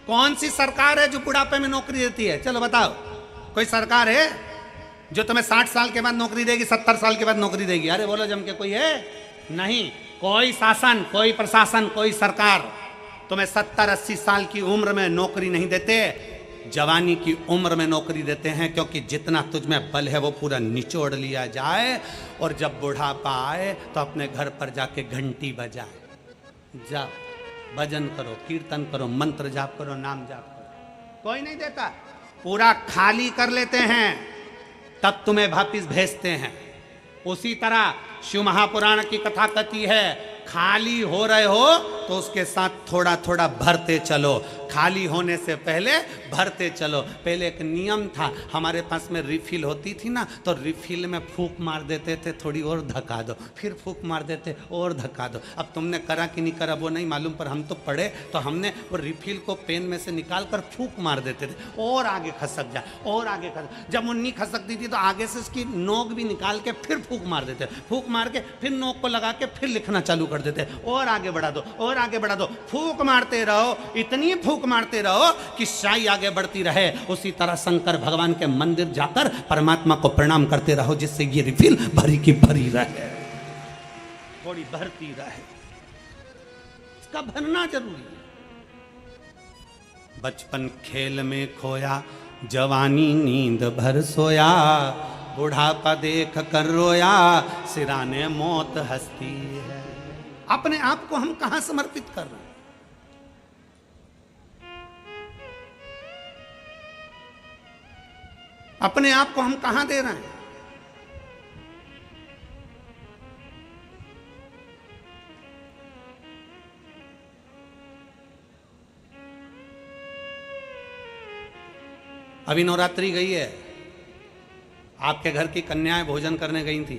कौन सी सरकार है जो बुढ़ापे में नौकरी देती है? चलो बताओ, कोई सरकार है जो तुम्हें 60 साल के बाद नौकरी देगी, 70 साल के बाद नौकरी देगी? अरे बोलो जम के, कोई है? नहीं। कोई शासन, कोई प्रशासन, कोई सरकार तुम्हें 70-80 साल की उम्र में नौकरी नहीं देते, जवानी की उम्र में नौकरी देते हैं, क्योंकि जितना तुझ में बल है वो पूरा निचोड़ लिया जाए और जब बुढ़ापा आए तो अपने घर पर जाके घंटी बजाए। जाओ, भजन करो, कीर्तन करो, मंत्र जाप करो, नाम जाप करो। कोई नहीं देता, पूरा खाली कर लेते हैं, तब तुम्हें वापिस भेजते हैं। उसी तरह शिव महापुराण की कथा कहती है, खाली हो रहे हो तो उसके साथ थोड़ा थोड़ा भरते चलो, खाली होने से पहले भरते चलो। पहले एक नियम था, हमारे पास में रिफिल होती थी ना, तो रिफिल में फूंक मार देते थे, थोड़ी और धक्का दो, फिर फूंक मार देते और धक्का दो। अब तुमने करा कि नहीं करा वो नहीं मालूम, पर हम तो पढ़े तो हमने वो रिफिल को पेन में से निकाल कर फूंक मार देते थे, और आगे खसक जाए, और आगे खसक। जब वो नहीं खसकती थी तो आगे से उसकी नोक भी निकाल के फिर फूंक मार देते, फूंक मार के फिर नोक को लगा के फिर लिखना चालू कर देते, और आगे बढ़ा दो, और आगे बढ़ा दो। फूंक मारते रहो, इतनी फूंक मारते रहो कि शाही आगे बढ़ती रहे। उसी तरह शंकर भगवान के मंदिर जाकर परमात्मा को प्रणाम करते रहो, जिससे ये रिफिल भरी की भरी रहे, थोड़ी भरती रहे। इसका भरना जरूरी है। बचपन खेल में खोया, जवानी नींद भर सोया, बुढ़ापा देख कर रोया, सिराने मौत हंसती है। अपने आप को हम कहां समर्पित कर रहे हैं? अपने आप को हम कहां दे रहे हैं? अभी नवरात्रि गई है, आपके घर की कन्याएं भोजन करने गई थी,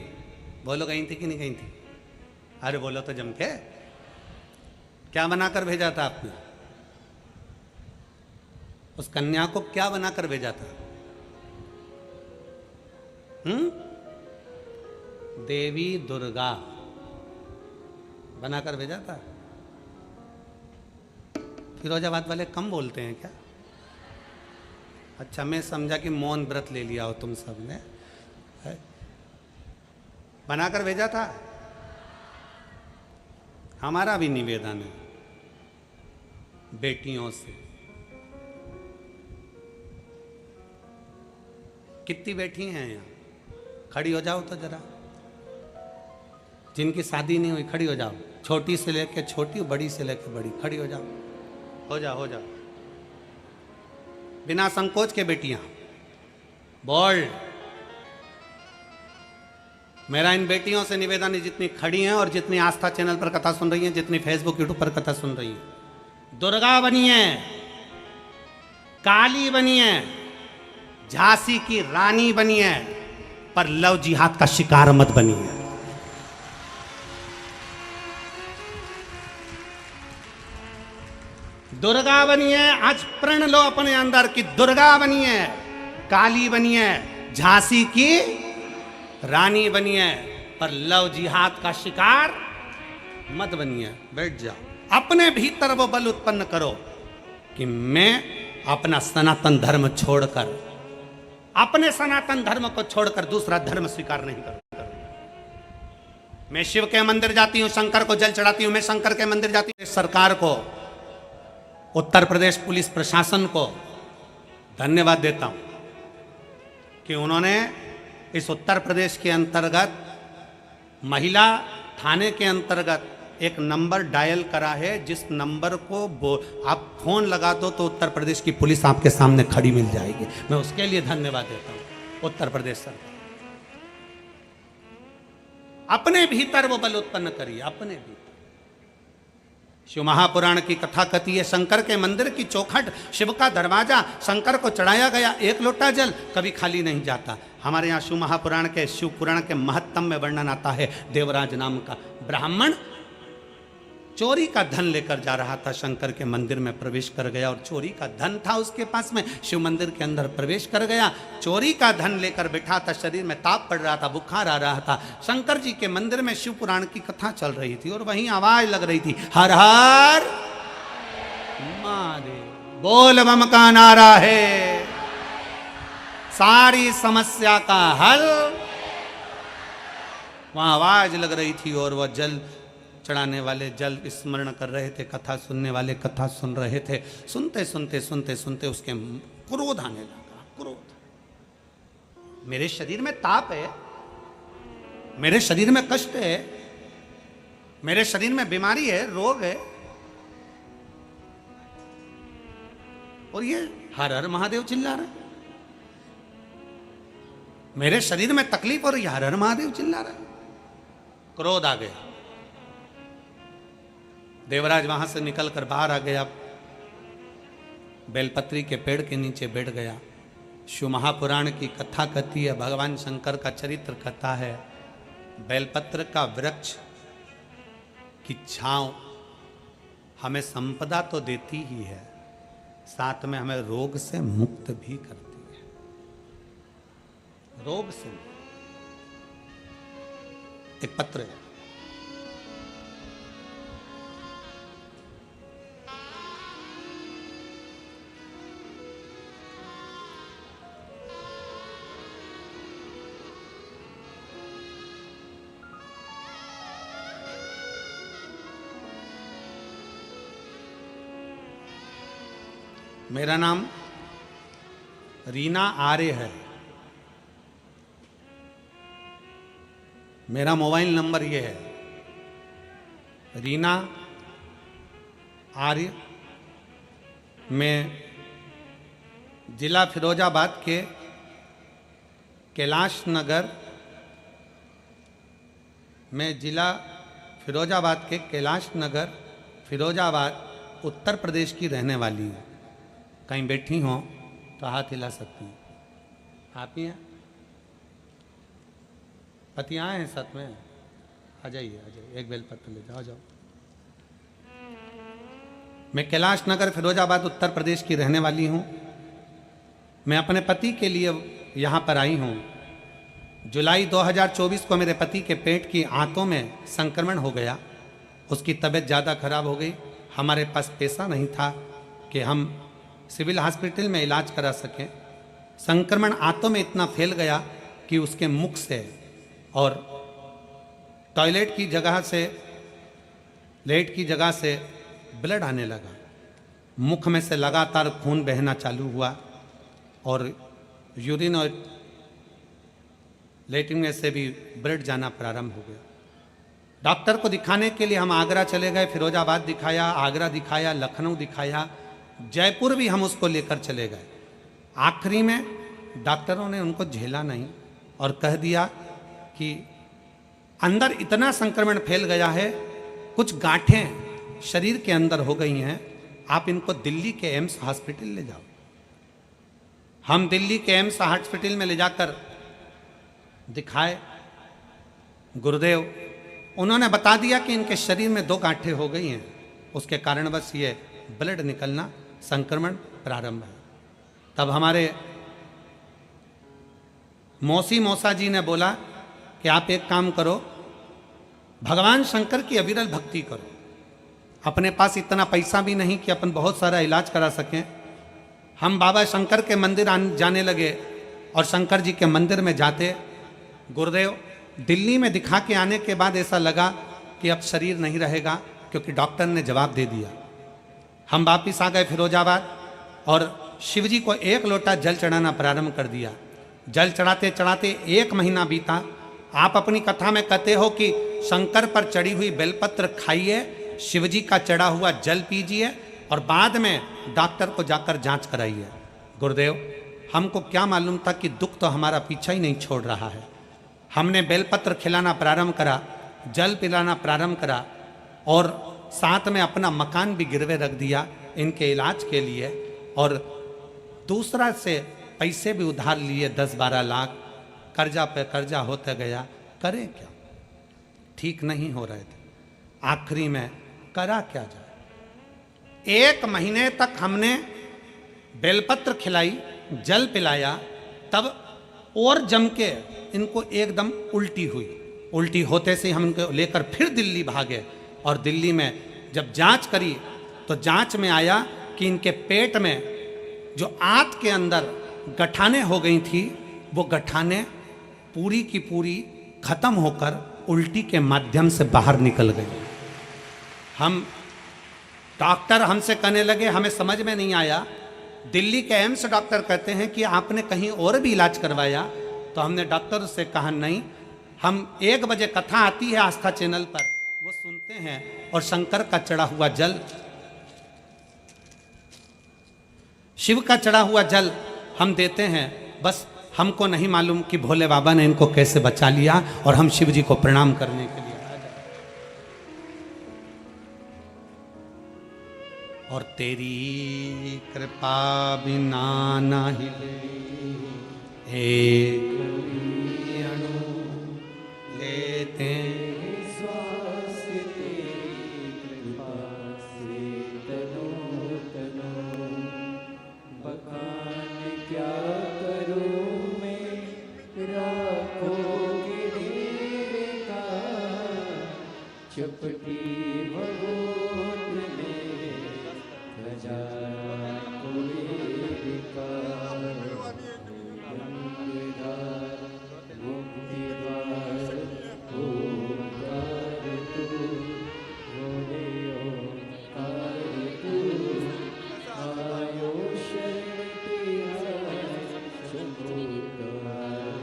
बोलो गई थी कि नहीं गई थी? अरे बोलो तो जम के, क्या बनाकर भेजा था आपने? उस कन्या को क्या बनाकर भेजा था? देवी दुर्गा बनाकर भेजा था। फिरोजाबाद वाले कम बोलते हैं क्या? अच्छा, मैं समझा कि मौन व्रत ले लिया हो तुम सब ने। बनाकर भेजा था। हमारा भी निवेदन है बेटियों से, कितनी बेटी हैं यहाँ? खड़ी हो जाओ तो जरा, जिनकी शादी नहीं हुई खड़ी हो जाओ, छोटी से लेके छोटी, बड़ी से लेके बड़ी, खड़ी हो जाओ, हो जाओ, हो जाओ, बिना संकोच के बेटियां। बोल्ड। मेरा इन बेटियों से निवेदन है, जितनी खड़ी हैं और जितनी आस्था चैनल पर कथा सुन रही हैं, जितनी फेसबुक यूट्यूब पर कथा सुन रही हैं, दुर्गा बनिए, काली बनिए, झांसी की रानी बनिए, पर लव जिहाद का शिकार मत बनिए। दुर्गा बनिए, आज प्रण लो अपने अंदर कि दुर्गा बनिए, काली बनिए, झांसी की रानी बनिए, पर लव जिहाद का शिकार मत बनिए। बैठ जाओ, अपने भीतर वो बल उत्पन्न करो कि मैं अपना सनातन धर्म छोड़कर, अपने सनातन धर्म को छोड़कर दूसरा धर्म स्वीकार नहीं करूंगा। मैं शिव के मंदिर जाती हूं, शंकर को जल चढ़ाती हूं, मैं शंकर के मंदिर जाती हूं। सरकार को, उत्तर प्रदेश पुलिस प्रशासन को धन्यवाद देता हूं कि उन्होंने इस उत्तर प्रदेश के अंतर्गत महिला थाने के अंतर्गत एक नंबर डायल करा है, जिस नंबर को आप फोन लगा दो तो उत्तर प्रदेश की पुलिस आपके सामने खड़ी मिल जाएगी। मैं उसके लिए धन्यवाद देता हूं उत्तर प्रदेश सरकार। अपने भीतर वो बल उत्पन्न करिए, अपने भीतर। शिव महापुराण की कथा कहती है, शंकर के मंदिर की चौखट, शिव का दरवाजा, शंकर को चढ़ाया गया एक लोटा जल कभी खाली नहीं जाता। हमारे यहाँ शिव महापुराण के, शिव पुराण के महत्तम में वर्णन आता है, देवराज नाम का ब्राह्मण चोरी का धन लेकर जा रहा था, शंकर के मंदिर में प्रवेश कर गया, और चोरी का धन था उसके पास में, शिव मंदिर के अंदर प्रवेश कर गया, चोरी का धन लेकर बैठा था, शरीर में ताप पड़ रहा था, बुखार आ रहा था। शंकर जी के मंदिर में शिव पुराण की कथा चल रही थी और वहीं आवाज लग रही थी, हर हर महादेव। बोल बम का नारा है, सारी समस्या का हल। वहां आवाज लग रही थी और वह जल चढ़ाने वाले जल स्मरण कर रहे थे, कथा सुनने वाले कथा सुन रहे थे। सुनते सुनते सुनते सुनते उसके क्रोध आने लगा। क्रोध, मेरे शरीर में ताप है, मेरे शरीर में कष्ट है, मेरे शरीर में बीमारी है, रोग है, और ये हर हर महादेव चिल्ला रहे। मेरे शरीर में तकलीफ और ये हर हर महादेव चिल्ला रहे। क्रोध आ गया। देवराज वहां से निकलकर बाहर आ गया, बेलपत्री के पेड़ के नीचे बैठ गया। शिव महापुराण की कथा कहती है, भगवान शंकर का चरित्र कथा है। बेलपत्र का वृक्ष की छांव हमें संपदा तो देती ही है, साथ में हमें रोग से मुक्त भी करती है। रोग से एक पत्र है, मेरा नाम रीना आर्य है। मेरा मोबाइल नंबर ये है, रीना आर्य। मैं जिला फिरोजाबाद के कैलाश नगर मैं जिला फिरोजाबाद के कैलाश नगर फिरोजाबाद उत्तर प्रदेश की रहने वाली हूँ। कहीं बैठी हो तो हाथ हिला सकती हैं। आप ही हैं? पति आए हैं साथ में? आ जाइए, आ जाइए, एक बेलपत्र ले जाओ, जाओ। मैं कैलाश नगर फिरोजाबाद उत्तर प्रदेश की रहने वाली हूँ। मैं अपने पति के लिए यहाँ पर आई हूँ। जुलाई 2024 को मेरे पति के पेट की आंतों में संक्रमण हो गया। उसकी तबीयत ज़्यादा खराब हो गई। हमारे पास पैसा नहीं था कि हम सिविल हॉस्पिटल में इलाज करा सकें। संक्रमण आंतों में इतना फैल गया कि उसके मुख से और टॉयलेट की जगह से, लेट की जगह से ब्लड आने लगा। मुख में से लगातार खून बहना चालू हुआ और यूरिन और लेटरिन में से भी ब्लड जाना प्रारंभ हो गया। डॉक्टर को दिखाने के लिए हम आगरा चले गए। फिरोजाबाद दिखाया, आगरा दिखाया, लखनऊ दिखाया, जयपुर भी हम उसको लेकर चले गए। आखिरी में डॉक्टरों ने उनको झेला नहीं और कह दिया कि अंदर इतना संक्रमण फैल गया है, कुछ गांठें शरीर के अंदर हो गई हैं, आप इनको दिल्ली के एम्स हॉस्पिटल ले जाओ। हम दिल्ली के एम्स हॉस्पिटल में ले जाकर दिखाए। गुरुदेव उन्होंने बता दिया कि इनके शरीर में 2 गांठें हो गई हैं, उसके कारण बस ये ब्लड निकलना, संक्रमण प्रारंभ है। तब हमारे मौसा जी ने बोला कि आप एक काम करो, भगवान शंकर की अविरल भक्ति करो। अपने पास इतना पैसा भी नहीं कि अपन बहुत सारा इलाज करा सकें। हम बाबा शंकर के मंदिर जाने लगे और शंकर जी के मंदिर में जाते। गुरुदेव दिल्ली में दिखा के आने के बाद ऐसा लगा कि अब शरीर नहीं रहेगा, क्योंकि डॉक्टर ने जवाब दे दिया। हम वापिस आ गए फिरोजाबाद और शिवजी को 1 लोटा जल चढ़ाना प्रारंभ कर दिया। जल चढ़ाते चढ़ाते 1 महीना बीता। आप अपनी कथा में कहते हो कि शंकर पर चढ़ी हुई बेलपत्र खाइए, शिवजी का चढ़ा हुआ जल पीजिए और बाद में डॉक्टर को जाकर जांच कराइए। गुरुदेव हमको क्या मालूम था कि दुख तो हमारा पीछा ही नहीं छोड़ रहा है। हमने बेलपत्र खिलाना प्रारंभ करा, जल पिलाना प्रारंभ करा और साथ में अपना मकान भी गिरवे रख दिया इनके इलाज के लिए, और दूसरा से पैसे भी उधार लिए 10-12 लाख। कर्जा पे कर्जा होता गया। करें क्या? ठीक नहीं हो रहे थे। आखिरी में करा क्या जाए। 1 महीने तक हमने बेलपत्र खिलाई, जल पिलाया, तब और जम के इनको एकदम उल्टी हुई। उल्टी होते से हम इनको लेकर फिर दिल्ली भागे और दिल्ली में जब जांच करी तो जांच में आया कि इनके पेट में जो आंत के अंदर गठाने हो गई थी, वो गठाने पूरी की पूरी खत्म होकर उल्टी के माध्यम से बाहर निकल गई। हम डॉक्टर हमसे कहने लगे, हमें समझ में नहीं आया। दिल्ली के एम्स डॉक्टर कहते हैं कि आपने कहीं और भी इलाज करवाया? तो हमने डॉक्टर से कहा नहीं, हम 1 बजे कथा आती है आस्था चैनल पर, वो सुनते हैं और शंकर का चढ़ा हुआ जल, शिव का चढ़ा हुआ जल हम देते हैं। बस हमको नहीं मालूम कि भोले बाबा ने इनको कैसे बचा लिया और हम शिव जी को प्रणाम करने के लिए आ जाए। और तेरी कृपा बिना ना हिले एक अणु लेते श्वास तेरी कृपा से तनो तनो, बखान क्या करूं मैं राखोगे मेरे का, चपटी भगोत में ध्वजा कोई का, गंगाधार मुक्तिद्वार ओंकार तू, बोले ओंकार तू, आयो शरण तेरा शंभो द्वार।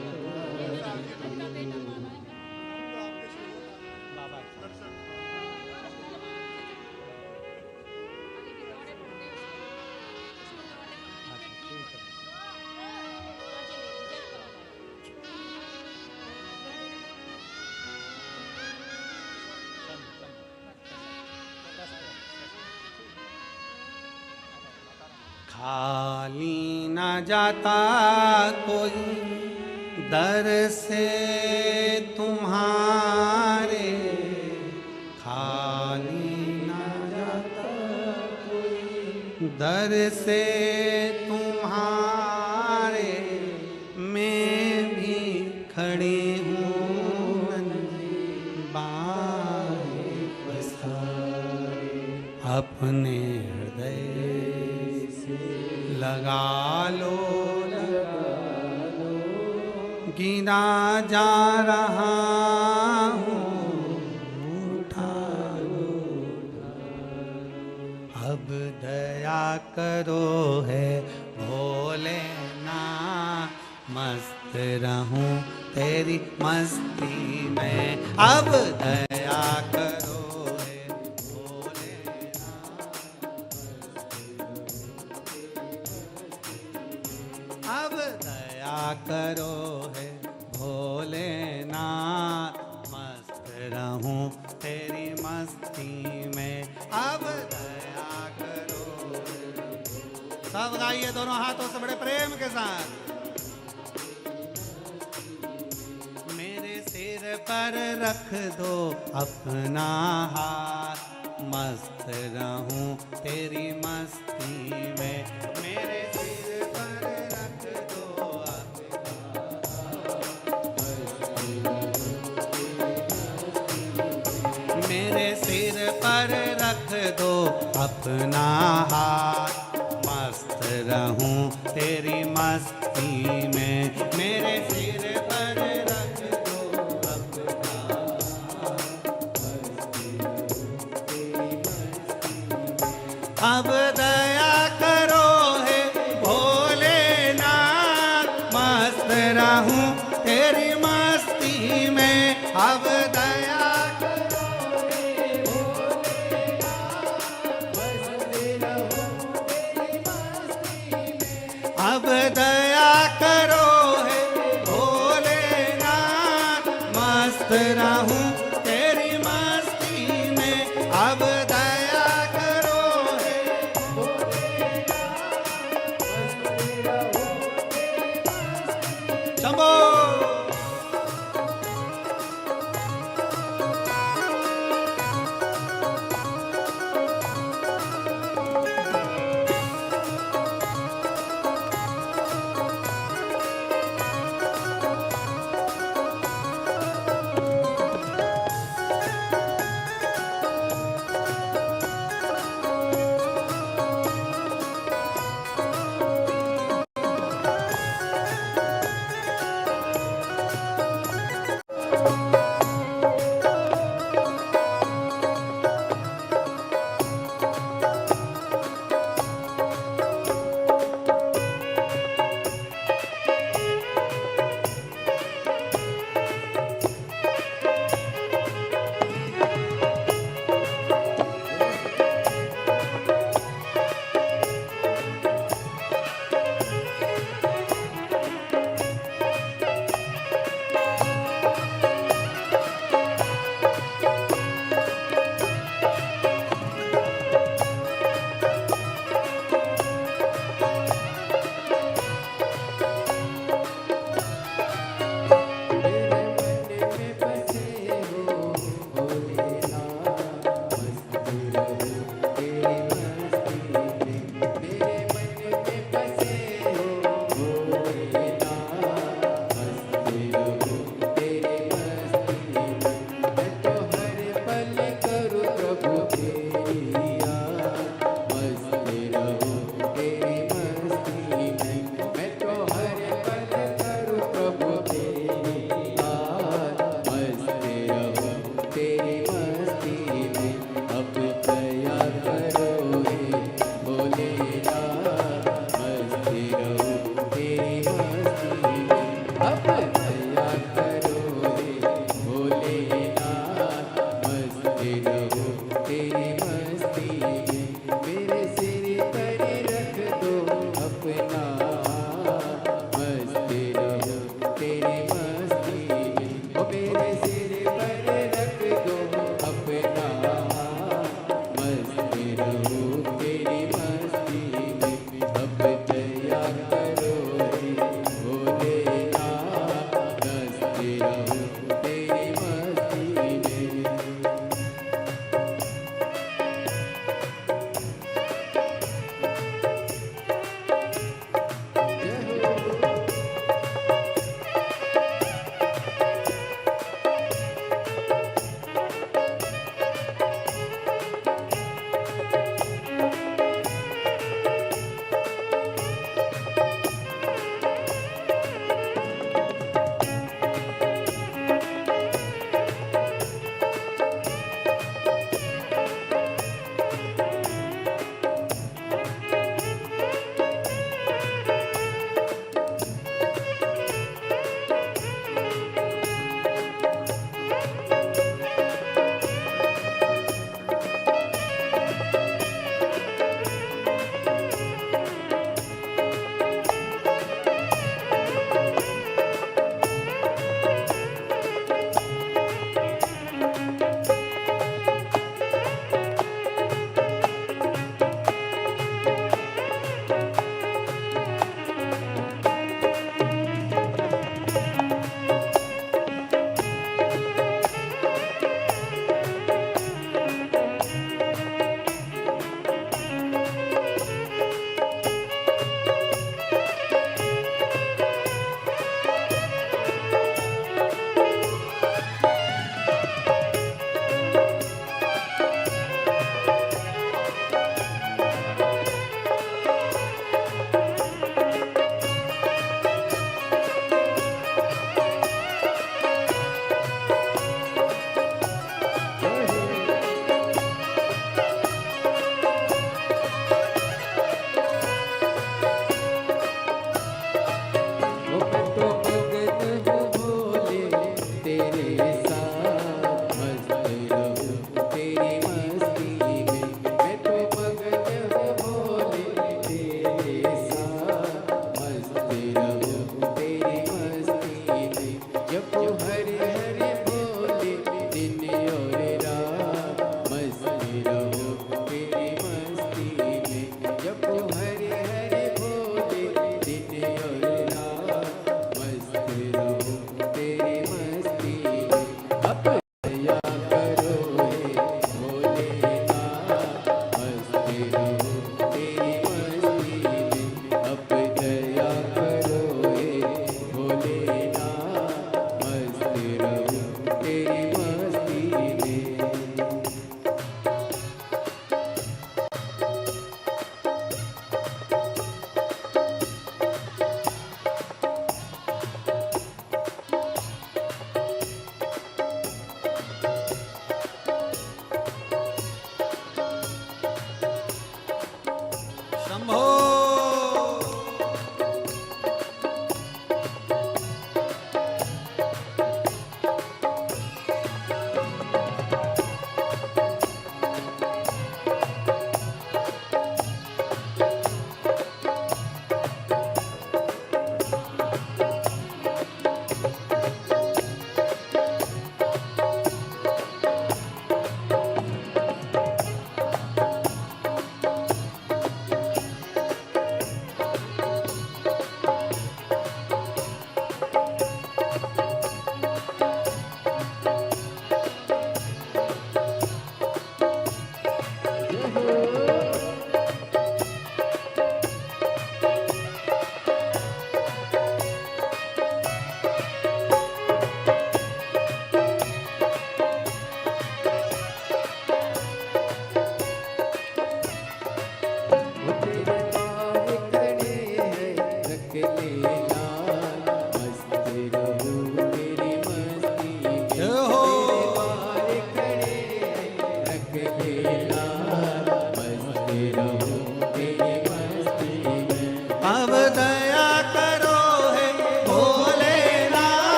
खाली न जाता कोई दर से तुम्हारे, खाली न जाता कोई दर से तुम्हारे, मैं भी खड़ी हूँ बाहे पसारे, अपने हृदय लगा लो गिरा जा रहा हूँ, उठा लो अब दया करो है भोले ना, मस्त रहूं तेरी मस्ती में, अब दया करो है भोले ना, अब दया करो है भोलेनाथ, मस्त रहूं तेरी मस्ती में, अब दया करो। सब गाइए दोनों हाथों से बड़े प्रेम के साथ। मेरे सिर पर रख दो अपना हाथ, मस्त रहूं तेरी मस्ती में, मेरे सिर पर रख दो मेरे सिर पर रख दो अपना हाथ, मस्त रहूं तेरी मस्ती में, मेरे सिर पर रख दो अपना हाथ, अब दया करो है भोलेनाथ, मस्त रहूं तेरी मस्ती में, अब दया अब दया करो है भोलेनाथ, मस्त रहूं तेरी मस्ती में, अब दया करो है शंभो। मस्ती रहूं तेरी मस्ती में। अब दया करो रे भोलेनाथ, मस्ती रहूं तेरी मस्ती में। मेरे सिर पर रख दो अपना, मस्ती रहूं तेरी मस्ती में। ओ मेरे सिर पर रख दो अपना, मस्ती रहूं तेरी मस्ती में।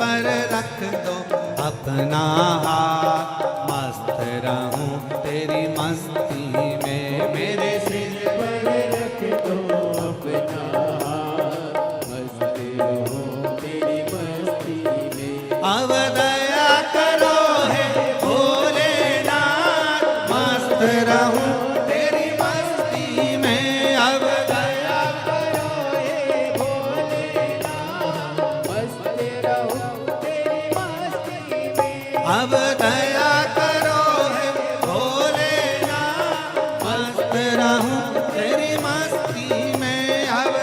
पर रख दो अपना हाथ, मस्त रहूं तेरी मस्ती में। मेरे सिर पर रख दो अपना हाथ, मस्त रहूं तेरी मस्ती में। अब दया करो है भोलेनाथ, मस्त रहूं तेरी मस्ती में। अब दया करो हे भोलेनाथ, मस्त रहूं तेरी मस्ती में। अब दया करो है भोलेनाथ, मस्त रहूं तेरी मस्ती में। अब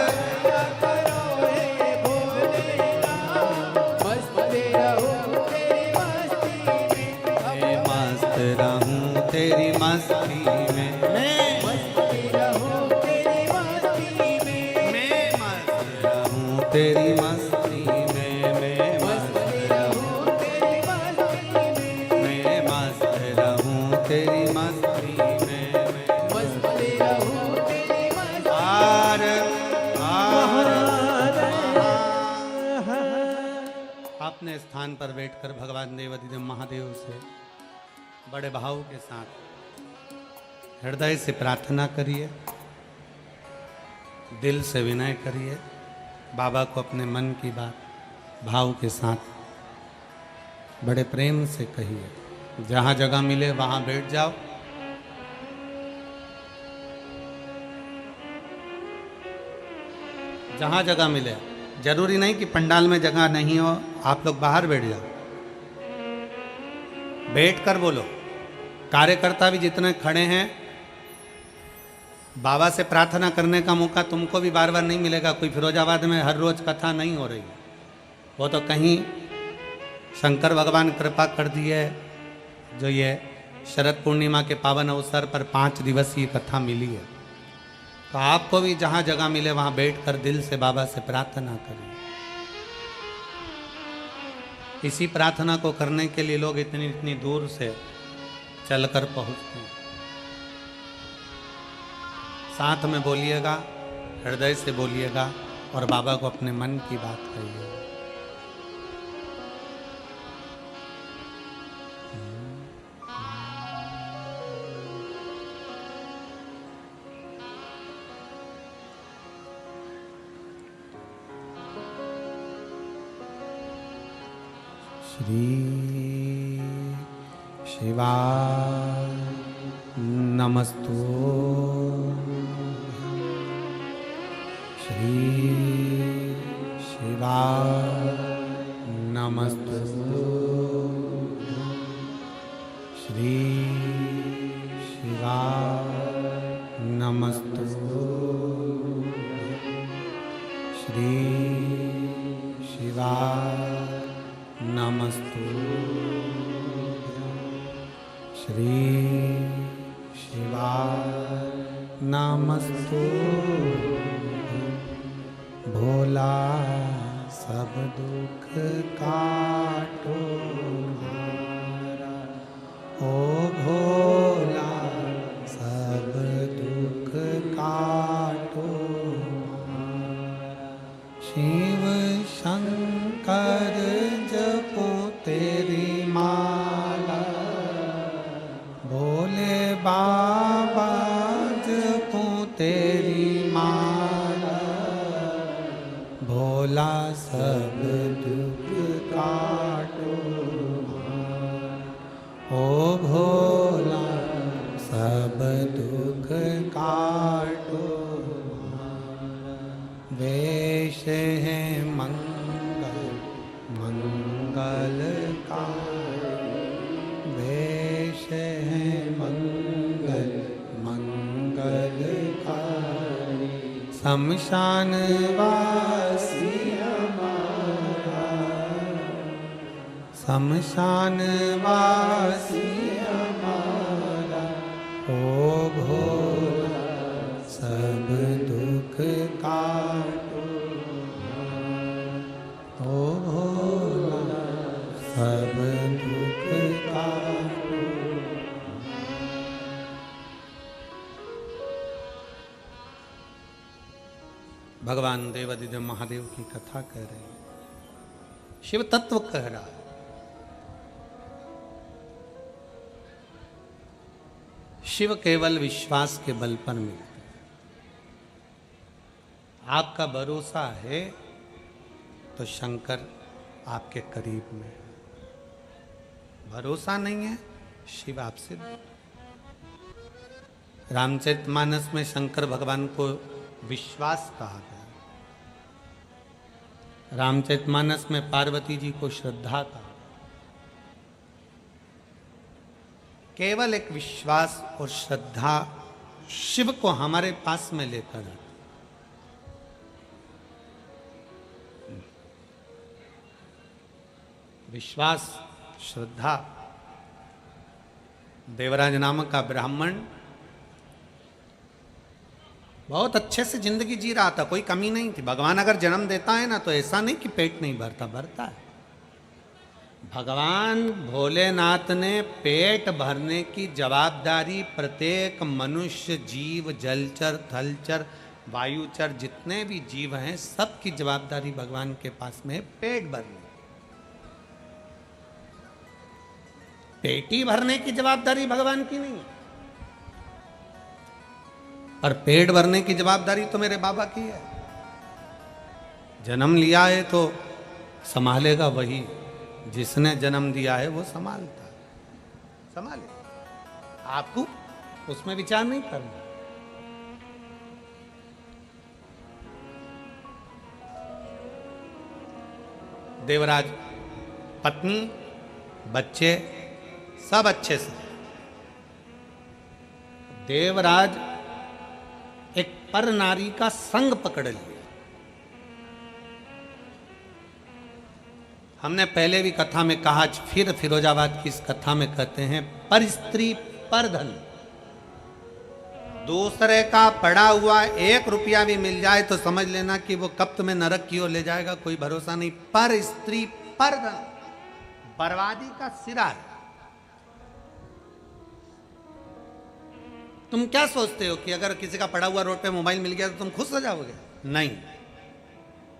करो हे भोलेनाथ, मस्त रहूं तेरी मस्ती में। मैं मस्त रहूं तेरी मस्ती में। मैं मस्त रहूं तेरी मस्ती में। मैं मस्त रहूं तेरी मस्ती में। मैं मस्त रहूं तेरी मस्ती में। मैं मस्त रहूं तेरी मस्ती में। मस्त रहूं तेरी मस्ती में। आर अपने स्थान पर बैठकर भगवान देवाधिदेव महादेव से बड़े भाव के साथ हृदय से प्रार्थना करिए, दिल से विनय करिए, बाबा को अपने मन की बात भाव के साथ बड़े प्रेम से कहिए। जहाँ जगह मिले वहाँ बैठ जाओ। जहाँ जगह मिले, जरूरी नहीं कि पंडाल में जगह नहीं हो, आप लोग बाहर बैठ जाओ, बैठ कर बोलो। कार्यकर्ता भी जितने खड़े हैं, बाबा से प्रार्थना करने का मौका तुमको भी बार बार नहीं मिलेगा। कोई फिरोजाबाद में हर रोज कथा नहीं हो रही है, वो तो कहीं शंकर भगवान कृपा कर दी है, जो ये शरद पूर्णिमा के पावन अवसर पर 5 दिवसीय कथा मिली है। तो आपको भी जहाँ जगह मिले वहाँ बैठकर दिल से बाबा से प्रार्थना करिए। इसी प्रार्थना को करने के लिए लोग इतनी इतनी दूर से चलकर पहुँचते हैं। साथ में बोलिएगा, हृदय से बोलिएगा और बाबा को अपने मन की बात कहिए। श्री शिवाय नमस्तु, श्री शिवाय नमस्तु, श्री शिवाय नमस्तु, श्री शिवाय नमस्तु, श्री शिवाय नमस्तु। भोला सब दुख काटो हमारा, ओ भोला सब दुख काटो हमारा। शिव शंकर जपो तेरी माला, भोले बाबा जपो तेरी माला। भोला सब दुख काटो हमारा, ओ भोला सब दुख काटो हमारा। वेश है मंगल मंगलकारी, वेश है मंगल मंगलकारी। शमशान वासी हमारा, शमशान वासी हमारा। ओ भोला सब दुख काटो हमारा, ओ भोला सब दुख काटो। भगवान देवाधिदेव महादेव की कथा कह रहे हैं। शिव तत्व कह रहा है। शिव केवल विश्वास के बल पर मिलते हैं। आपका भरोसा है तो शंकर आपके करीब में है। भरोसा नहीं है, शिव आपसे दूर। रामचरितमानस में शंकर भगवान को विश्वास कहा गया। रामचरितमानस में पार्वती जी को श्रद्धा कहा। केवल एक विश्वास और श्रद्धा शिव को हमारे पास में लेकर आते। विश्वास, श्रद्धा। देवराज नामक का ब्राह्मण बहुत अच्छे से जिंदगी जी रहा था, कोई कमी नहीं थी। भगवान अगर जन्म देता है ना तो ऐसा नहीं कि पेट नहीं भरता, भरता है। भगवान भोलेनाथ ने पेट भरने की जवाबदारी प्रत्येक मनुष्य, जीव, जलचर, थलचर, वायुचर, जितने भी जीव हैं सबकी जवाबदारी भगवान के पास में है पेट भरने। पेटी भरने की जवाबदारी भगवान की नहीं, पर पेट भरने की जवाबदारी तो मेरे बाबा की है। जन्म लिया है तो संभालेगा वही, जिसने जन्म दिया है वो संभालता है, संभाले। आपको उसमें विचार नहीं करना। देवराज पत्नी, बच्चे सब अच्छे से। देवराज एक पर नारी का संग पकड़ लिया। हमने पहले भी कथा में कहा, फिर फिरोजाबाद की इस कथा में कहते हैं पर स्त्री पर धन। दूसरे का पड़ा हुआ 1 रुपया भी मिल जाए तो समझ लेना कि वो कब तुम्हें नरक की ओर ले जाएगा, कोई भरोसा नहीं। पर स्त्री पर धन, बर्बादी का सिरा है। तुम क्या सोचते हो कि अगर किसी का पड़ा हुआ रोड पे मोबाइल मिल गया तो तुम खुश हो जाओगे? नहीं।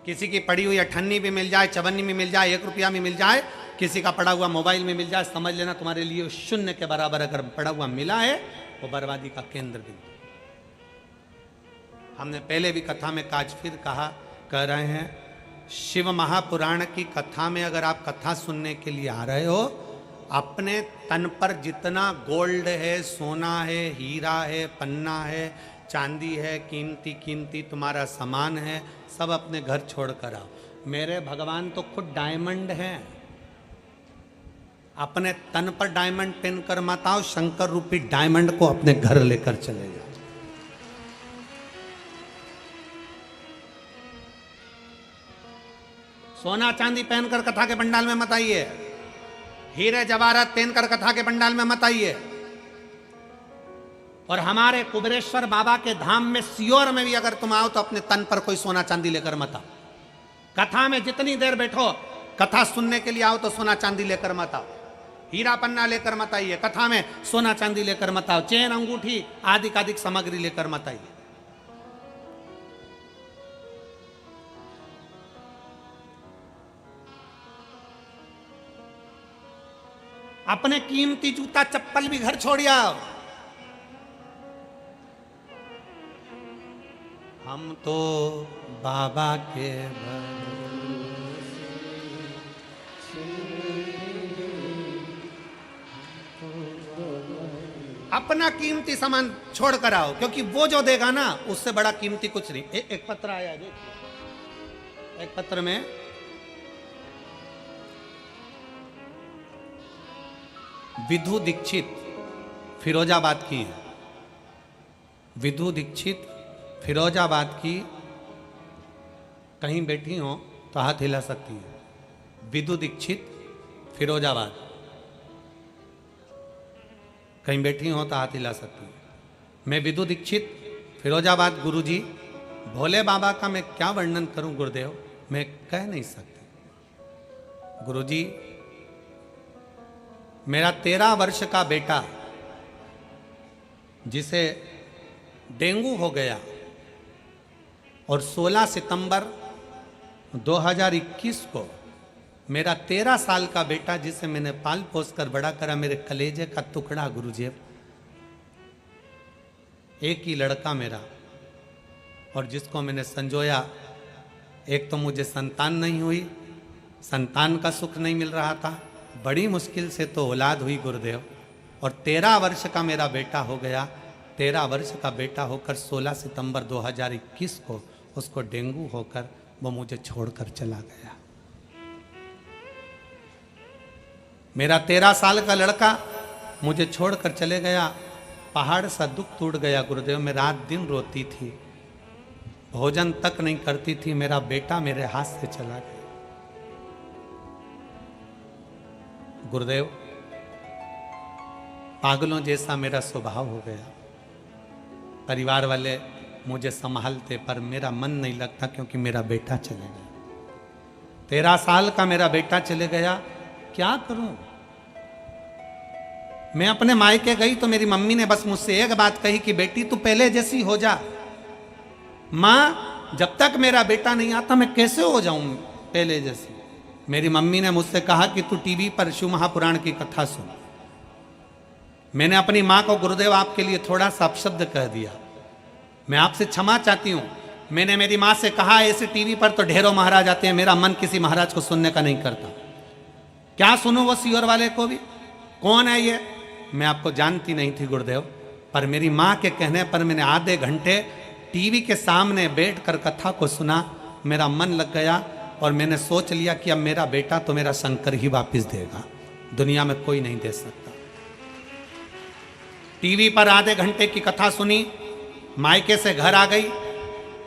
किसी की पड़ी हुई अठन्नी भी मिल जाए, चवन्नी भी मिल जाए, 1 रुपया भी मिल जाए, किसी का पड़ा हुआ मोबाइल में मिल जाए, समझ लेना तुम्हारे लिए शून्य के बराबर अगर पड़ा हुआ मिला है वो बर्बादी का केंद्र बिंदु। हमने पहले भी कथा में काज फिर कहा, कह रहे हैं, शिव महापुराण की कथा में अगर आप कथा सुनने के लिए आ रहे हो, अपने तन पर जितना गोल्ड है, सोना है, हीरा है, पन्ना है, चांदी है, कीमती कीमती तुम्हारा सामान है, सब अपने घर छोड़ कर आओ। मेरे भगवान तो खुद डायमंड हैं। अपने तन पर डायमंड पहन कर मत आओ, शंकर रूपी डायमंड को अपने घर लेकर चले जाओ। सोना चांदी पहनकर कथा के पंडाल में मत आइए, हीरे जवाहरात पहनकर कथा के पंडाल में मत आइए। और हमारे कुबेरेश्वर बाबा के धाम में सियोर में भी अगर तुम आओ तो अपने तन पर कोई सोना चांदी लेकर मत आओ। कथा में जितनी देर बैठो, कथा सुनने के लिए आओ तो सोना चांदी लेकर मत आओ, हीरा पन्ना लेकर मत आइए। कथा में सोना चांदी लेकर मत आओ, चेन अंगूठी आदि सामग्री लेकर मत आइए। अपने कीमती जूता चप्पल भी घर छोड़ आओ। हम तो बाबा के अपना कीमती सामान छोड़ कर आओ, क्योंकि वो जो देगा ना उससे बड़ा कीमती कुछ नहीं। एक पत्र आया, देखिए, एक पत्र में विधु दीक्षित फिरोजाबाद की है। विधु दीक्षित फिरोजाबाद की, कहीं बैठी हो तो हाथ हिला सकती है। विधु दीक्षित फिरोजाबाद, कहीं बैठी हो तो हाथ हिला सकती है। मैं विधु दीक्षित फिरोजाबाद। गुरुजी, भोले बाबा का मैं क्या वर्णन करूं गुरुदेव, मैं कह नहीं सकती। गुरुजी, मेरा 13 वर्ष का बेटा जिसे डेंगू हो गया और 16 सितंबर 2021 को मेरा 13 साल का बेटा जिसे मैंने पाल पोस कर बड़ा करा, मेरे कलेजे का टुकड़ा गुरुजी, एक ही लड़का मेरा, और जिसको मैंने संजोया। एक तो मुझे संतान नहीं हुई, संतान का सुख नहीं मिल रहा था, बड़ी मुश्किल से तो औलाद हुई गुरुदेव, और 13 वर्ष का मेरा बेटा हो गया। 13 वर्ष का बेटा होकर 16 सितंबर 2021 को उसको डेंगू होकर वो मुझे छोड़कर चला गया। मेरा 13 साल का लड़का मुझे छोड़कर चले गया। पहाड़ सा दुख टूट गया गुरुदेव। मैं रात दिन रोती थी, भोजन तक नहीं करती थी। मेरा बेटा मेरे हाथ से चला गया। गुरुदेव, पागलों जैसा मेरा स्वभाव हो गया। परिवार वाले मुझे संभालते, पर मेरा मन नहीं लगता, क्योंकि मेरा बेटा चले गया। 13 साल का मेरा बेटा चले गया। क्या करूं? मैं अपने मायके गई तो मेरी मम्मी ने बस मुझसे एक बात कही कि बेटी तू पहले जैसी हो जा। मां, जब तक मेरा बेटा नहीं आता मैं कैसे हो जाऊं पहले जैसी? मेरी मम्मी ने मुझसे कहा कि तू टीवी पर शिव महापुराण की कथा सुन। मैंने अपनी मां को गुरुदेव आपके लिए थोड़ा सा अपशब्द कह दिया, मैं आपसे क्षमा चाहती हूं। मैंने मेरी मां से कहा ऐसे टीवी पर तो ढेरों महाराज आते हैं, मेरा मन किसी महाराज को सुनने का नहीं करता। क्या सुनूं वो सीवर वाले को भी? कौन है ये? मैं आपको जानती नहीं थी गुरुदेव, पर मेरी मां के कहने पर मैंने आधे घंटे टीवी के सामने बैठकर कथा को सुना। मेरा मन लग गया और मैंने सोच लिया कि अब मेरा बेटा तो मेरा शंकर ही वापस देगा, दुनिया में कोई नहीं दे सकता। टीवी पर आधे घंटे की कथा सुनी, मायके से घर आ गई,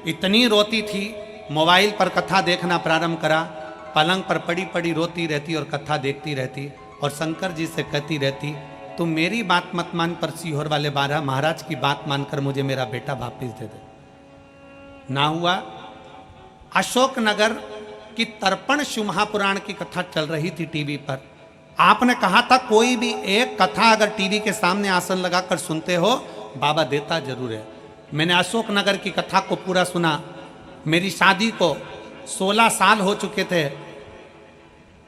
इतनी रोती थी, मोबाइल पर कथा देखना प्रारंभ करा। पलंग पर पड़ी पड़ी रोती रहती और कथा देखती रहती, और शंकर जी से कहती रहती तुम मेरी बात मत मान, पर सीहोर वाले बारह महाराज की बात मानकर मुझे मेरा बेटा वापस दे दे। ना हुआ। अशोकनगर की तर्पण शिव महापुराण की कथा चल रही थी टीवी पर। आपने कहा था कोई भी एक कथा अगर टीवी के सामने आसन लगाकर सुनते हो, बाबा देता जरूर है। मैंने अशोकनगर की कथा को पूरा सुना। मेरी शादी को 16 साल हो चुके थे।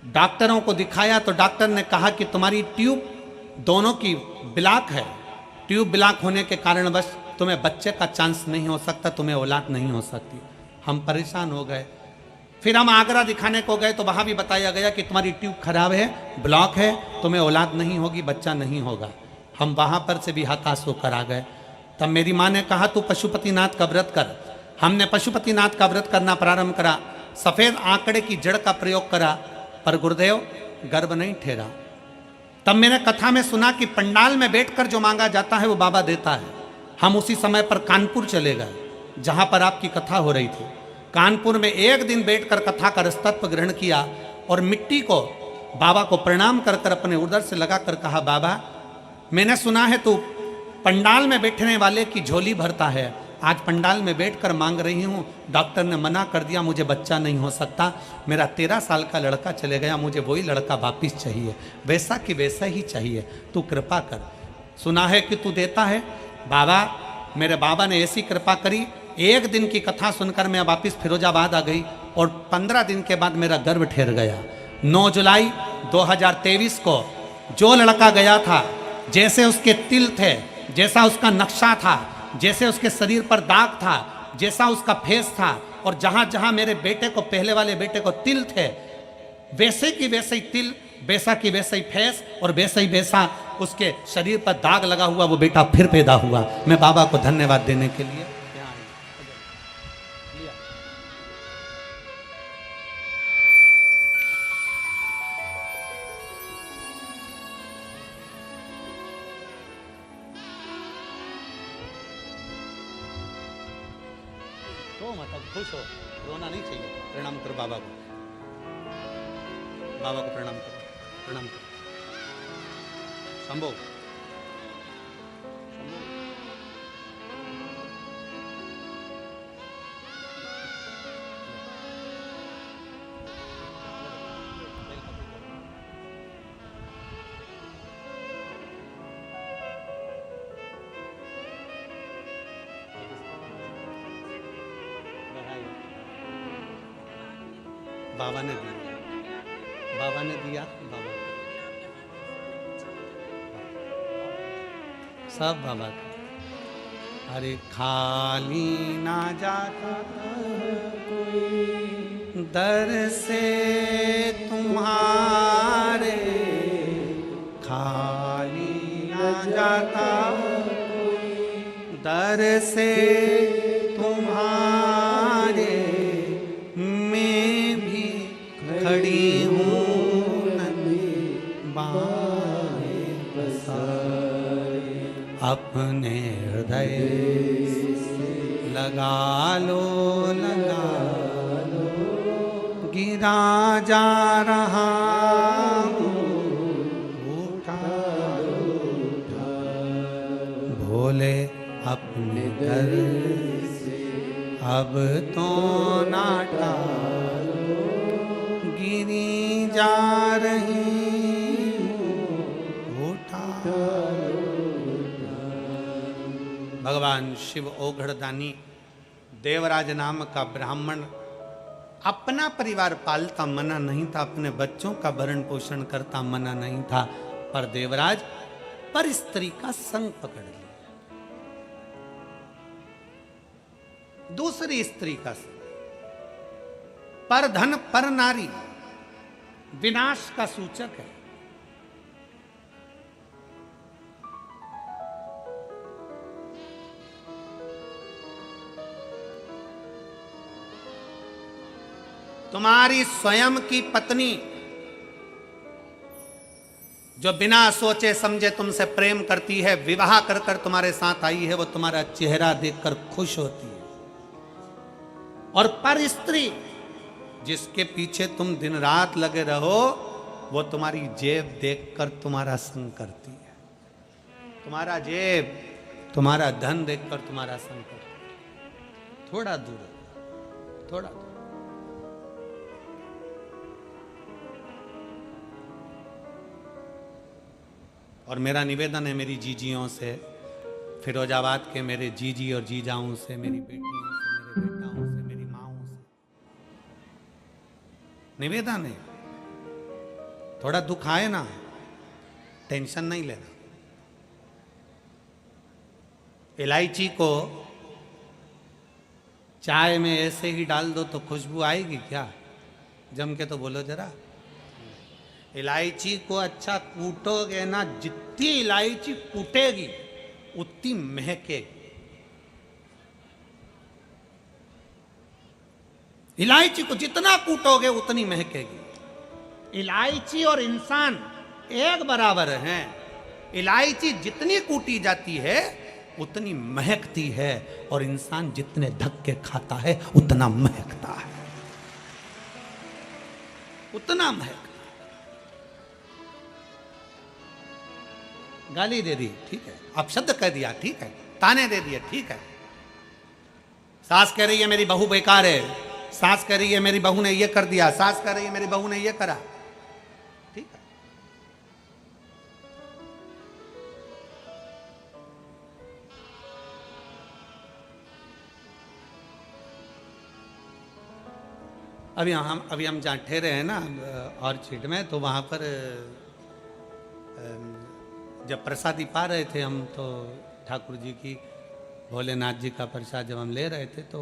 डॉक्टरों को दिखाया तो डॉक्टर ने कहा कि तुम्हारी ट्यूब दोनों की ब्लॉक है, ट्यूब ब्लॉक होने के कारण बस तुम्हें बच्चे का चांस नहीं हो सकता, तुम्हें औलाद नहीं हो सकती। हम परेशान हो गए। फिर हम आगरा दिखाने को गए तो वहाँ भी बताया गया कि तुम्हारी ट्यूब खराब है, ब्लॉक है, तुम्हें औलाद नहीं होगी, बच्चा नहीं होगा। हम वहाँ पर से भी हताश होकर आ गए। तब मेरी माँ ने कहा तू पशुपतिनाथ का व्रत कर। हमने पशुपतिनाथ का व्रत करना प्रारंभ करा। सफ़ेद आंकड़े की जड़ का प्रयोग करा, पर गुरुदेव गर्भ नहीं ठहरा। तब मैंने कथा में सुना कि पंडाल में बैठकर जो मांगा जाता है वो बाबा देता है। हम उसी समय पर कानपुर चले गए, जहाँ पर आपकी कथा हो रही थी। कानपुर में एक दिन बैठकर कथा का रसतत्व ग्रहण किया और मिट्टी को बाबा को प्रणाम कर कर अपने उदर से लगाकर कहा बाबा, मैंने सुना है तू पंडाल में बैठने वाले की झोली भरता है। आज पंडाल में बैठकर मांग रही हूँ, डॉक्टर ने मना कर दिया, मुझे बच्चा नहीं हो सकता। मेरा 13 साल का लड़का चले गया, मुझे वही लड़का वापिस चाहिए, वैसा कि वैसा ही चाहिए। तू कृपा कर। सुना है कि तू देता है। बाबा, मेरे बाबा ने ऐसी कृपा करी, एक दिन की कथा सुनकर मैं वापिस फिरोजाबाद आ गई और 15 दिन के बाद मेरा गर्भ ठहर गया। 9 जुलाई 2023 को जो लड़का गया था, जैसे उसके तिल थे, जैसा उसका नक्शा था, जैसे उसके शरीर पर दाग था, जैसा उसका फेस था, और जहाँ जहाँ मेरे बेटे को, पहले वाले बेटे को तिल थे, वैसे की वैसे ही तिल, वैसा की वैसा ही फेस और वैसा ही वैसा उसके शरीर पर दाग लगा हुआ वो बेटा फिर पैदा हुआ। मैं बाबा को धन्यवाद देने के लिए तो मतलब खुश हो, रोना नहीं चाहिए। प्रणाम करो बाबा को, बाबा को प्रणाम करो, प्रणाम करो। शंभो, बाबा ने दी, बाबा ने दिया, बाबा सब बाबा का। अरे खाली ना जाता दर से तुम्हारे, खाली ना जाता दर से तुम्हारे, मैं भी खड़ी हूँ नंदी बाहें पसारे, अपने हृदय लगा लो, लगा लो, गिरा जा रहा हूँ, उठा उठा भोले अपने दर से अब तो ना टालो, गिरी जा रही हूँ, उठा। भगवान शिव ओघड़दानी देवराज नाम का ब्राह्मण अपना परिवार पालता मना नहीं था, अपने बच्चों का भरण पोषण करता मना नहीं था, पर देवराज पर स्त्री का संग पकड़ लिया, दूसरी स्त्री का संग। पर धन पर नारी विनाश का सूचक है। तुम्हारी स्वयं की पत्नी जो बिना सोचे समझे तुमसे प्रेम करती है, विवाह कर कर तुम्हारे साथ आई है, वो तुम्हारा चेहरा देखकर खुश होती है। और पर स्त्री जिसके पीछे तुम दिन रात लगे रहो, वो तुम्हारी जेब देखकर तुम्हारा संग करती है, तुम्हारा जेब तुम्हारा धन देखकर तुम्हारा संग करती है। थोड़ा दूर, थोड़ा दूर। और मेरा निवेदन है मेरी जीजियों से, फिरोजाबाद के मेरे जीजी और जीजाओं से, मेरी बेटियों से, मेरे बेटाओं से, मेरी माओं से निवेदन है, थोड़ा दुख आए ना, टेंशन नहीं लेना। इलायची को चाय में ऐसे ही डाल दो तो खुशबू आएगी क्या? जम के तो बोलो जरा। इलायची को अच्छा कूटोगे ना, जितनी इलायची कूटेगी उतनी महकेगी। इलायची को जितना कूटोगे उतनी महकेगी। इलायची और इंसान एक बराबर हैं। इलायची जितनी कूटी जाती है उतनी महकती है, और इंसान जितने धक्के खाता है उतना महकता है, उतना महकता। गाली दे दी, ठीक है, अपशब्द कह दिया, ठीक है, ताने दे दिए, ठीक है। सास कह रही है मेरी बहू बेकार है, सास कह रही है मेरी बहू ने ये कर दिया, सास कह रही है मेरी बहू ने ये करा, ठीक है। अभी हम जहाँ ठहरे हैं ना ऑर्चिड में, तो वहाँ पर जब प्रसादी पा रहे थे हम, तो ठाकुर जी की, भोलेनाथ जी का प्रसाद जब हम ले रहे थे, तो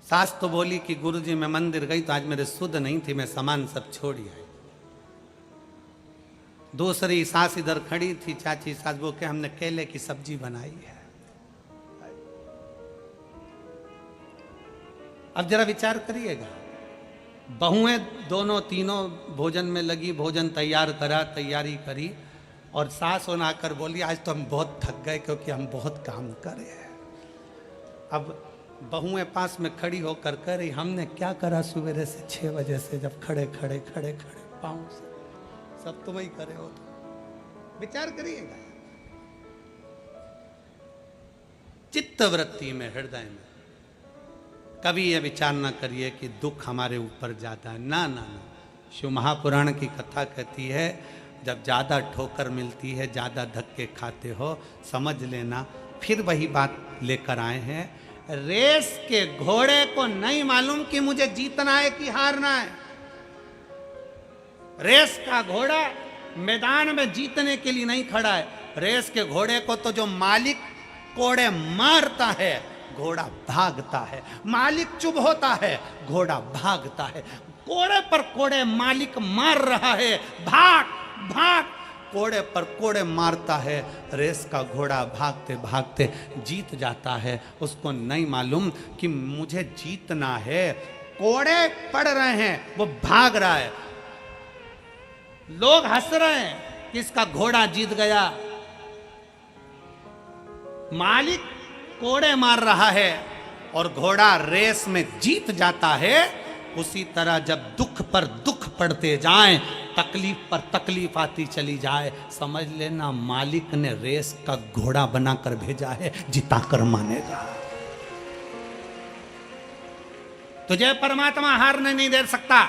सास तो बोली कि गुरुजी मैं मंदिर गई तो आज मेरे सुध नहीं थी, मैं सामान सब छोड़ आई। दूसरी सास इधर खड़ी थी, चाची सास, वो के हमने केले की सब्जी बनाई है। अब जरा विचार करिएगा, बहुएं दोनों तीनों भोजन में लगी, भोजन तैयार करा, तैयारी करी, और सास होना आकर बोली आज तो हम बहुत थक गए क्योंकि हम बहुत काम करे हैं। अब बहुएं पास में खड़ी होकर कह रही हमने क्या करा सवेरे से 6 बजे से, जब खड़े खड़े खड़े खड़े पाँव से, सब तुम ही करे हो। तो विचार करिएगा, चित्त वृत्ति में, हृदय में कभी यह विचार ना करिए कि दुख हमारे ऊपर जाता है। ना ना ना, शिव महापुराण की कथा कहती है जब ज़्यादा ठोकर मिलती है, ज़्यादा धक्के खाते हो, समझ लेना फिर वही बात लेकर आए हैं, रेस के घोड़े को नहीं मालूम कि मुझे जीतना है कि हारना है। रेस का घोड़ा मैदान में जीतने के लिए नहीं खड़ा है। रेस के घोड़े को तो जो मालिक कोड़े मारता है, घोड़ा भागता है। मालिक चुप होता है, घोड़ा भागता है। कोड़े पर कोड़े मालिक मार रहा है, भाग भाग, कोड़े पर कोड़े मारता है। रेस का घोड़ा भागते भागते जीत जाता है। उसको नहीं मालूम कि मुझे जीतना है। कोड़े पड़ रहे हैं, वो भाग रहा है। लोग हंस रहे हैं कि इसका घोड़ा जीत गया। मालिक कोड़े मार रहा है और घोड़ा रेस में जीत जाता है। उसी तरह जब दुख पर दुख पड़ते जाएं, तकलीफ पर तकलीफ आती चली जाए, समझ लेना मालिक ने रेस का घोड़ा बनाकर भेजा है, जिताकर मानेगा। तुझे परमात्मा हारने नहीं दे सकता।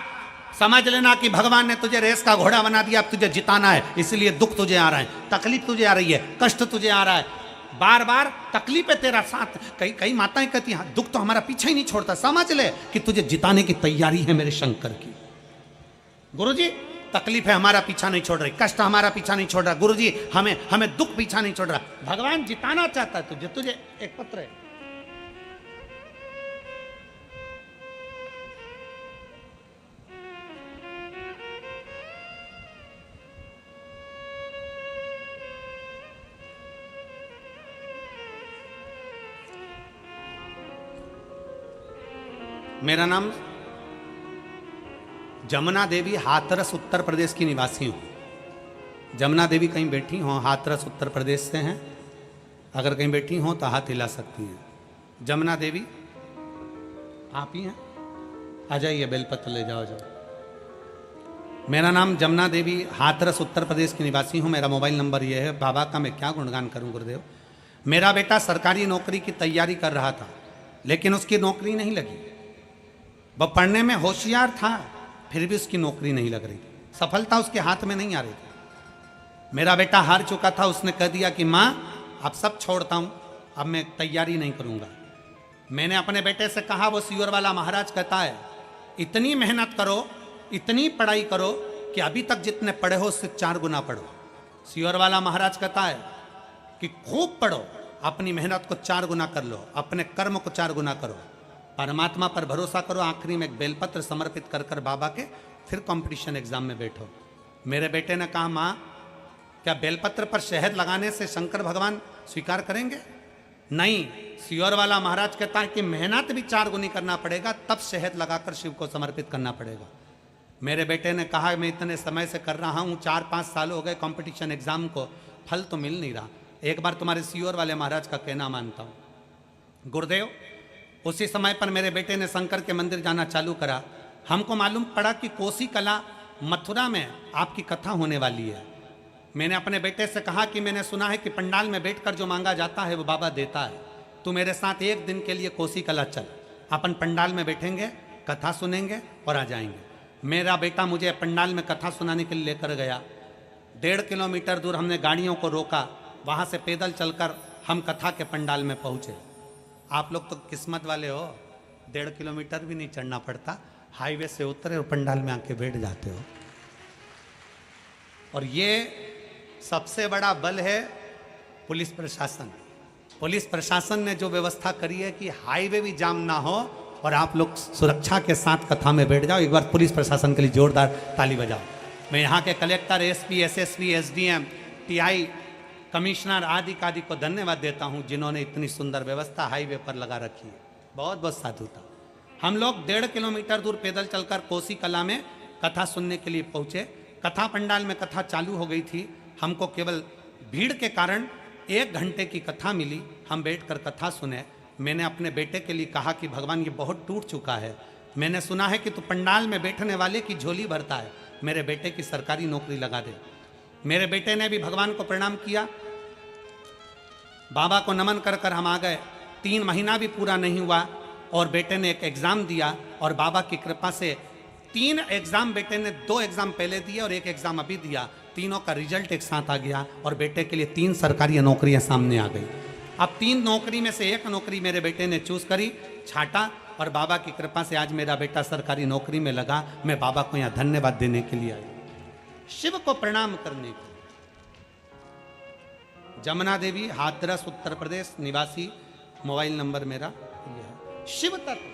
समझ लेना कि भगवान ने तुझे रेस का घोड़ा बना दिया, अब तुझे जिताना है। इसलिए दुख तुझे आ रहा है, तकलीफ तुझे आ रही है, कष्ट तुझे आ रहा है, बार बार तकलीफें तेरा साथ। कई माताएं कहती हैं दुख तो हमारा पीछा ही नहीं छोड़ता। समझ ले कि तुझे जिताने की तैयारी है मेरे शंकर की। गुरुजी तकलीफ है हमारा पीछा नहीं छोड़ रही, कष्ट हमारा पीछा नहीं छोड़ रहा। गुरुजी हमें दुख पीछा नहीं छोड़ रहा। भगवान जिताना चाहता है तुझे एक पत्र है। मेरा नाम जमुना देवी, हाथरस उत्तर प्रदेश की निवासी हूँ। जमुना देवी कहीं बैठी हों, हाथरस उत्तर प्रदेश से हैं। अगर कहीं बैठी हों तो हाथ हिला सकती हैं। जमुना देवी आप ही हैं? आ जाइए, बेलपत्र ले जाओ जाओ। मेरा नाम जमुना देवी, हाथरस उत्तर प्रदेश की निवासी हूँ। मेरा मोबाइल नंबर ये है। बाबा का मैं क्या गुणगान करूँ गुरुदेव। मेरा बेटा सरकारी नौकरी की तैयारी कर रहा था, लेकिन उसकी नौकरी नहीं लगी। वह पढ़ने में होशियार था, फिर भी उसकी नौकरी नहीं लग रही थी। सफलता उसके हाथ में नहीं आ रही थी। मेरा बेटा हार चुका था। उसने कह दिया कि माँ अब सब छोड़ता हूँ, अब मैं तैयारी नहीं करूँगा। मैंने अपने बेटे से कहा, वो सियोर वाला महाराज कहता है इतनी मेहनत करो, इतनी पढ़ाई करो कि अभी तक जितने पढ़े हो उससे 4 गुना पढ़ो। सियोर वाला महाराज कहता है कि खूब पढ़ो, अपनी मेहनत को 4 गुना कर लो, अपने कर्म को 4 गुना करो, परमात्मा पर भरोसा करो। आखिरी में एक बेलपत्र समर्पित कर कर बाबा के फिर कंपटीशन एग्जाम में बैठो। मेरे बेटे ने कहा, माँ क्या बेलपत्र पर शहद लगाने से शंकर भगवान स्वीकार करेंगे? नहीं, सियोर वाला महाराज कहता है कि मेहनत भी 4 गुनी करना पड़ेगा, तब शहद लगाकर शिव को समर्पित करना पड़ेगा। मेरे बेटे ने कहा, मैं इतने समय से कर रहा हूँ, 4-5 साल हो गए कंपटीशन एग्जाम को, फल तो मिल नहीं रहा। एक बार तुम्हारे सियोर वाले महाराज का कहना मानता हूँ। गुरुदेव, उसी समय पर मेरे बेटे ने शंकर के मंदिर जाना चालू करा। हमको मालूम पड़ा कि कोसी कला मथुरा में आपकी कथा होने वाली है। मैंने अपने बेटे से कहा कि मैंने सुना है कि पंडाल में बैठकर जो मांगा जाता है वो बाबा देता है। तू मेरे साथ एक दिन के लिए कोसी कला चल, अपन पंडाल में बैठेंगे, कथा सुनेंगे और आ जाएंगे। मेरा बेटा मुझे पंडाल में कथा सुनाने के लिए लेकर गया। 1.5 किलोमीटर दूर हमने गाड़ियों को रोका, वहाँ से पैदल चलकर हम कथा के पंडाल में पहुँचे। आप लोग तो किस्मत वाले हो, 1.5 किलोमीटर भी नहीं चढ़ना पड़ता, हाईवे से उतरे और पंडाल में आके बैठ जाते हो। और ये सबसे बड़ा बल है पुलिस प्रशासन। पुलिस प्रशासन ने जो व्यवस्था करी है कि हाईवे भी जाम ना हो और आप लोग सुरक्षा के साथ कथा में बैठ जाओ। एक बार पुलिस प्रशासन के लिए जोरदार ताली बजाओ। मैं यहाँ के collector, SP, SSP, SDM, TI, commissioner आदि को धन्यवाद देता हूँ, जिन्होंने इतनी सुंदर व्यवस्था हाईवे पर लगा रखी है। बहुत बहुत साधुता। हम लोग 1.5 किलोमीटर दूर पैदल चलकर कोसी कला में कथा सुनने के लिए पहुँचे। कथा पंडाल में कथा चालू हो गई थी। हमको केवल भीड़ के कारण 1 घंटे की कथा मिली। हम बैठकर कथा सुने। मैंने अपने बेटे के लिए कहा कि भगवान ये बहुत टूट चुका है, मैंने सुना है कि तू पंडाल में बैठने वाले की झोली भरता है, मेरे बेटे की सरकारी नौकरी लगा दे। मेरे बेटे ने भी भगवान को प्रणाम किया, बाबा को नमन कर कर हम आ गए। 3 महीना भी पूरा नहीं हुआ और बेटे ने एक एग्ज़ाम दिया और बाबा की कृपा से 3 एग्ज़ाम, बेटे ने 2 एग्ज़ाम पहले दिए और 1 एग्ज़ाम अभी दिया। तीनों का रिजल्ट एक साथ आ गया और बेटे के लिए 3 सरकारी नौकरियां सामने आ गई। अब 3 नौकरी में से एक नौकरी मेरे बेटे ने चूज करी, छाटा, और बाबा की कृपा से आज मेरा बेटा सरकारी नौकरी में लगा। मैं बाबा को यहाँ धन्यवाद देने के लिए आई, शिव को प्रणाम करने के लिए। जमुना देवी, हाथरस, उत्तर प्रदेश निवासी, मोबाइल नंबर मेरा ये है। शिव तत्व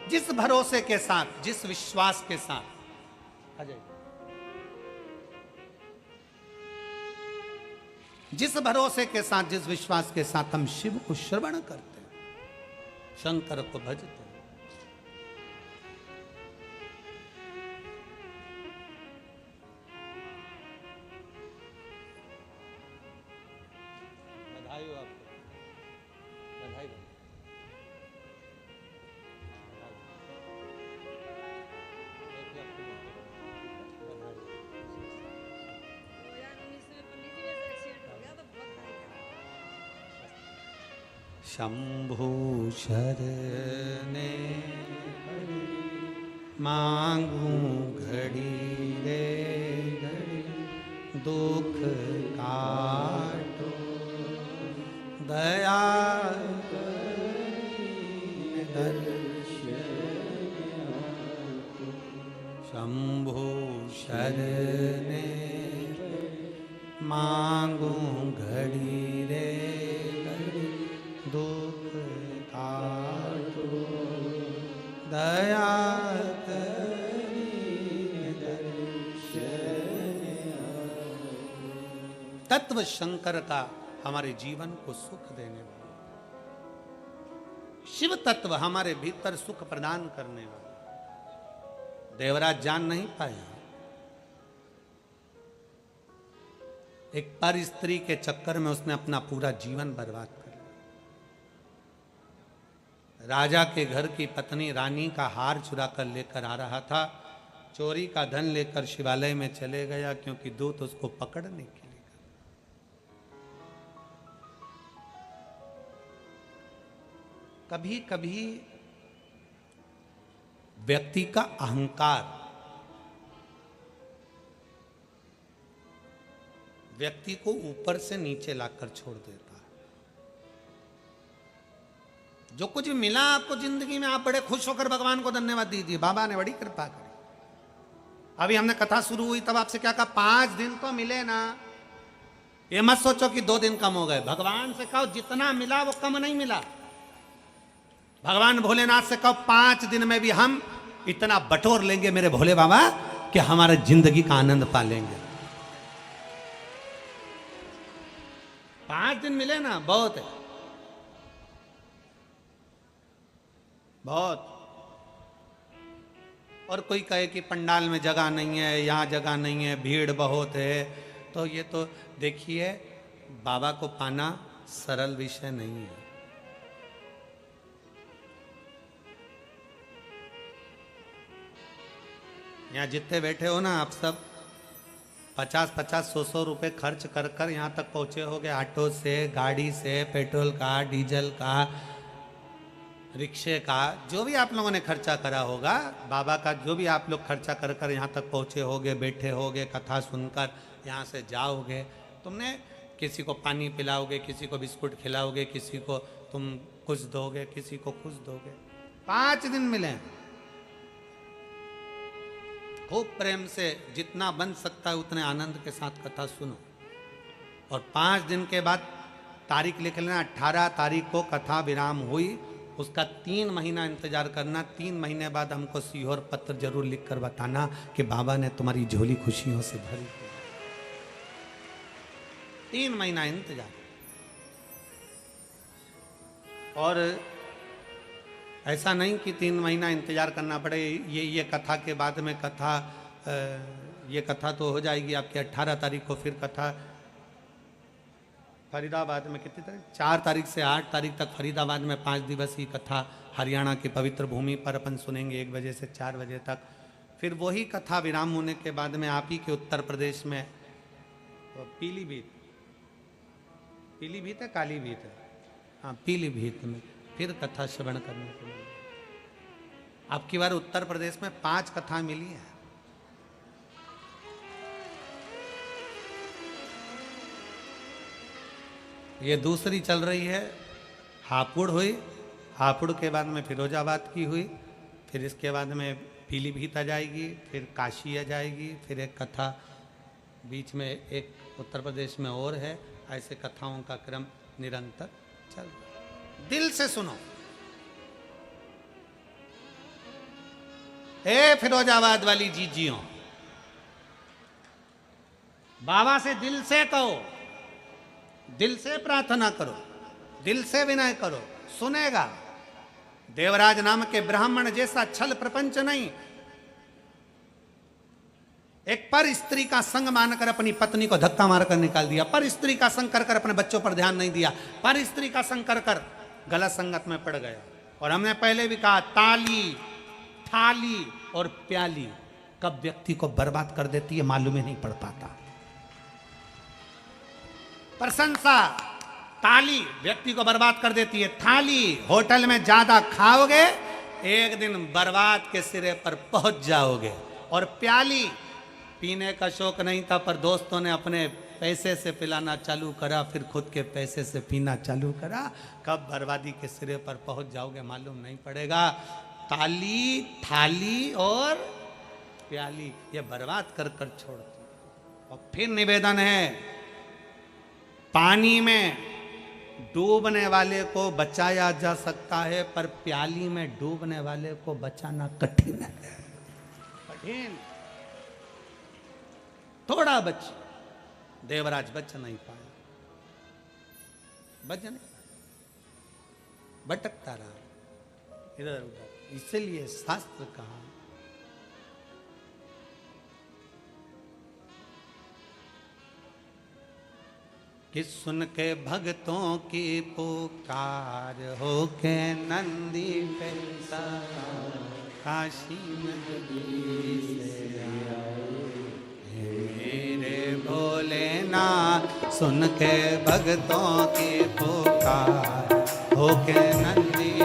जिस भरोसे के साथ, जिस विश्वास के साथ, अजय, जिस भरोसे के साथ, जिस विश्वास के साथ हम शिव को श्रवण करते हैं, शंकर को भजते हैं, बधाई हो आपको, बधाई हो। शंभु शरणे मांगू घड़ी रे घड़ी, दुख काटो दया शंभु शरणे मांगू घड़ी रे घड़ी, दुख काटो दया तत्व शंकर का हमारे जीवन को सुख देने वाला, शिव तत्व हमारे भीतर सुख प्रदान करने वाला। देवराज जान नहीं पाया, एक पर स्त्री के चक्कर में उसने अपना पूरा जीवन बर्बाद कर लिया। राजा के घर की पत्नी रानी का हार चुरा कर लेकर आ रहा था, चोरी का धन लेकर शिवालय में चले गया, क्योंकि दूत उसको पकड़ने के लिए। कभी कभी व्यक्ति का अहंकार व्यक्ति को ऊपर से नीचे लाकर छोड़ देता है। जो कुछ भी मिला आपको जिंदगी में, आप बड़े खुश होकर भगवान को धन्यवाद दीजिए, बाबा ने बड़ी कृपा करी। अभी हमने कथा शुरू हुई तब आपसे क्या कहा, 5 दिन तो मिले ना, ये मत सोचो कि 2 दिन कम हो गए। भगवान से कहो जितना मिला वो कम नहीं मिला। भगवान भोलेनाथ से कहो 5 दिन में भी हम इतना बटोर लेंगे मेरे भोले बाबा कि हमारे जिंदगी का आनंद पा लेंगे। 5 दिन मिले ना, बहुत है, बहुत। और कोई कहे कि पंडाल में जगह नहीं है, यहाँ जगह नहीं है, भीड़ बहुत है, तो ये तो देखिए बाबा को पाना सरल विषय नहीं है। यहाँ जितने बैठे हो ना आप सब 50-50, 100-100 रुपये खर्च कर कर यहाँ तक पहुँचे होगे, ऑटो से, गाड़ी से, पेट्रोल का, डीजल का, रिक्शे का, जो भी आप लोगों ने खर्चा करा होगा, बाबा का जो भी आप लोग खर्चा कर कर यहाँ तक पहुँचे होगे, बैठे होगे, कथा सुनकर यहाँ से जाओगे। तुमने किसी को पानी पिलाओगे, किसी को बिस्कुट खिलाओगे, किसी को तुम कुछ दोगे, किसी को कुछ दोगे। 5 दिन मिले, खूब प्रेम से जितना बन सकता है उतने आनंद के साथ कथा सुनो। और 5 दिन के बाद तारीख लिख लेना, 18 तारीख को कथा विराम हुई, उसका 3 महीना इंतजार करना। 3 महीने बाद हमको सीहोर पत्र जरूर लिख कर बताना कि बाबा ने तुम्हारी झोली खुशियों से भरी। 3 महीना इंतजार। और ऐसा नहीं कि 3 महीना इंतजार करना पड़े, ये कथा के बाद में कथा, ये कथा तो हो जाएगी आपकी 18 तारीख को। फिर कथा फरीदाबाद में कितनी तारीख, 4 तारीख से 8 तारीख तक फरीदाबाद में 5 दिवसीय कथा हरियाणा की पवित्र भूमि पर अपन सुनेंगे 1 बजे से 4 बजे तक। फिर वही कथा विराम होने के बाद में आप ही के उत्तर प्रदेश में पीलीभीत, पीलीभीत है, कालीभीत है, हाँ पीलीभीत में फिर कथा श्रवण करने को मिली। अब की बार उत्तर प्रदेश में 5 कथा मिली है। ये दूसरी चल रही है। हापुड़ हुई, हापुड़ के बाद में फिरोजाबाद की हुई, फिर इसके बाद में पीलीभीत आ जाएगी, फिर काशी आ जाएगी, फिर एक कथा बीच में एक उत्तर प्रदेश में और है। ऐसे कथाओं का क्रम निरंतर चल रहा है। दिल से सुनो। ए फिरोजाबाद वाली जीजियों, बाबा से दिल से कहो, दिल से प्रार्थना करो, दिल से विनय करो, सुनेगा। देवराज नाम के ब्राह्मण जैसा छल प्रपंच नहीं। एक पर स्त्री का संग मानकर अपनी पत्नी को धक्का मारकर निकाल दिया, पर स्त्री का संग कर अपने बच्चों पर ध्यान नहीं दिया, पर स्त्री का संग कर गलत संगत में पड़ गया। और हमने पहले भी कहा, ताली, थाली और प्याली कब व्यक्ति को बर्बाद कर देती है मालूम ही नहीं पड़ पाता। प्रशंसा, ताली व्यक्ति को बर्बाद कर देती है। थाली, होटल में ज्यादा खाओगे एक दिन बर्बाद के सिरे पर पहुंच जाओगे। और प्याली, पीने का शौक नहीं था पर दोस्तों ने अपने पैसे से पिलाना चालू करा, फिर खुद के पैसे से पीना चालू करा, कब बर्बादी के सिरे पर पहुंच जाओगे मालूम नहीं पड़ेगा। ताली, थाली और प्याली ये बर्बाद कर कर छोड़ती। और फिर निवेदन है, पानी में डूबने वाले को बचाया जा सकता है पर प्याली में डूबने वाले को बचाना कठिन है। कठिन। थोड़ा बच, देवराज बच नहीं पाया, बच नहीं पाया, भटकता रहा इधर उधर। इसलिए शास्त्र कहा, कि सुन के भक्तों की पुकार हो के नंदी पे काशी नगरी से आए मेरे भोलेनाथ। सुन के भक्तों की पुकार हो के नंदी